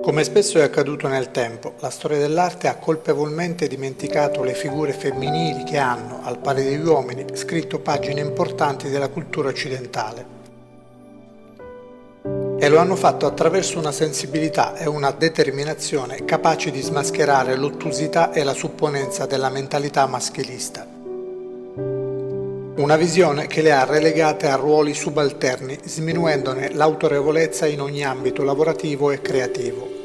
Come spesso è accaduto nel tempo, la storia dell'arte ha colpevolmente dimenticato le figure femminili che hanno, al pari degli uomini, scritto pagine importanti della cultura occidentale. E lo hanno fatto attraverso una sensibilità e una determinazione capaci di smascherare l'ottusità e la supponenza della mentalità maschilista. Una visione che le ha relegate a ruoli subalterni, sminuendone l'autorevolezza in ogni ambito lavorativo e creativo.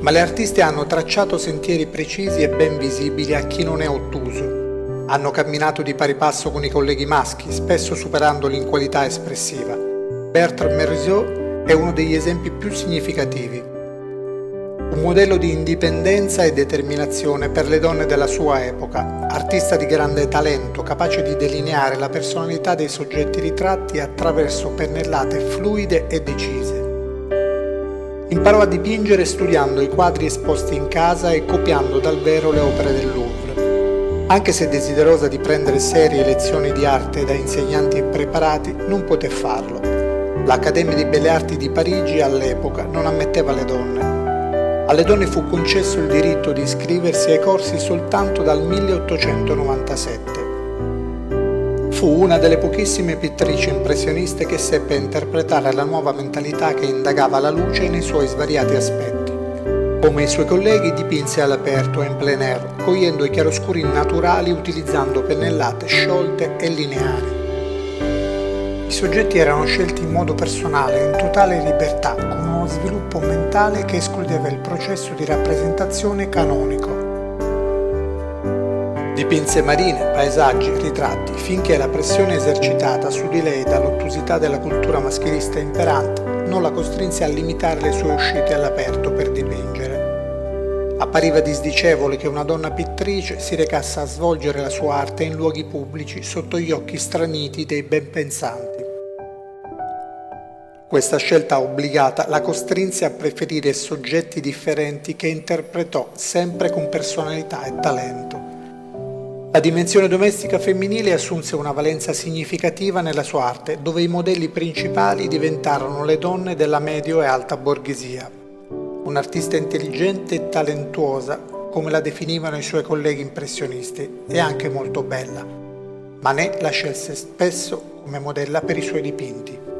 Ma le artiste hanno tracciato sentieri precisi e ben visibili a chi non è ottuso. Hanno camminato di pari passo con i colleghi maschi, spesso superandoli in qualità espressiva. Bertrand Meuriceau è uno degli esempi più significativi. Un modello di indipendenza e determinazione per le donne della sua epoca, artista di grande talento, capace di delineare la personalità dei soggetti ritratti attraverso pennellate fluide e decise. Imparò a dipingere studiando i quadri esposti in casa e copiando dal vero le opere del Louvre. Anche se desiderosa di prendere serie lezioni di arte da insegnanti preparati, non poté farlo. L'Accademia di Belle Arti di Parigi all'epoca non ammetteva le donne. Alle donne fu concesso il diritto di iscriversi ai corsi soltanto dal 1897. Fu una delle pochissime pittrici impressioniste che seppe interpretare la nuova mentalità che indagava la luce nei suoi svariati aspetti. Come i suoi colleghi dipinse all'aperto e in plein air, cogliendo i chiaroscuri naturali utilizzando pennellate sciolte e lineari. I soggetti erano scelti in modo personale, in totale libertà, con uno sviluppo mentale che escludeva il processo di rappresentazione canonico. Dipinse marine, paesaggi, ritratti, finché la pressione esercitata su di lei dall'ottusità della cultura maschilista imperante non la costrinse a limitare le sue uscite all'aperto per dipingere. Appariva disdicevole che una donna pittrice si recasse a svolgere la sua arte in luoghi pubblici sotto gli occhi straniti dei ben pensanti. Questa scelta obbligata la costrinse a preferire soggetti differenti che interpretò sempre con personalità e talento. La dimensione domestica femminile assunse una valenza significativa nella sua arte, dove i modelli principali diventarono le donne della medio e alta borghesia. Un'artista intelligente e talentuosa, come la definivano i suoi colleghi impressionisti, e anche molto bella. Manet la scelse spesso come modella per i suoi dipinti.